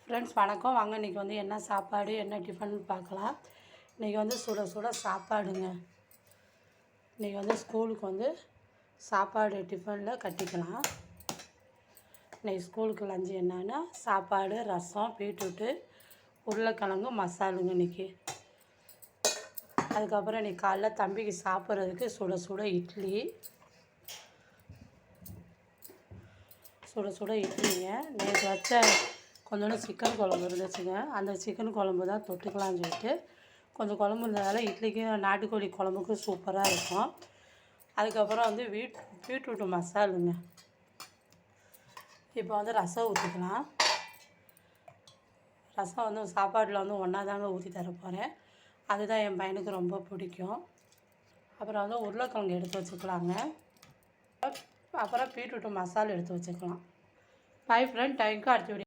Friends வணக்கம். வாங்க இன்றைக்கி வந்து என்ன சாப்பாடு என்ன டிஃபன் பார்க்கலாம். இன்றைக்கி வந்து சுட சுட சாப்பாடுங்க. இன்றைக்கி வந்து ஸ்கூலுக்கு வந்து சாப்பாடு டிஃபனில் கட்டிக்கலாம். இன்றைக்கி ஸ்கூலுக்கு லஞ்சு என்னன்னா சாப்பாடு, ரசம், பீட்ரூட்டு, உருளைக்கிழங்கு மசாலுங்க இன்றைக்கி. அதுக்கப்புறம் இன்றைக்கி காலைல தம்பிக்கு சாப்பிட்றதுக்கு சுட சுட இட்லி. சுட சுட இட்லிங்க. நேற்று வச்ச கொஞ்சோண்டு சிக்கன் குழம்பு இருந்துச்சுங்க. அந்த சிக்கன் குழம்பு தான் தொட்டுக்கலான்னு சொல்லிட்டு கொஞ்சம் குழம்பு இருந்ததால் இட்லிக்கு நாட்டுக்கோழி குழம்புக்கும் சூப்பராக இருக்கும். அதுக்கப்புறம் வந்து பீட்ரூட்டு மசாலுங்க. இப்போ வந்து ரசம் ஊற்றிக்கலாம். ரசம் வந்து சாப்பாட்டில் வந்து ஒன்றா தாங்க ஊற்றி தர போகிறேன். அதுதான் என் பையனுக்கு ரொம்ப பிடிக்கும். அப்புறம் வந்து உருளைக்கிழங்கு எடுத்து வச்சுக்கலாங்க. அப்புறம் பீட்ரூட்டு மசாலா எடுத்து வச்சுக்கலாம். பை ஃப்ரெண்ட், டைமுக்கு அடுத்த வீடியோ.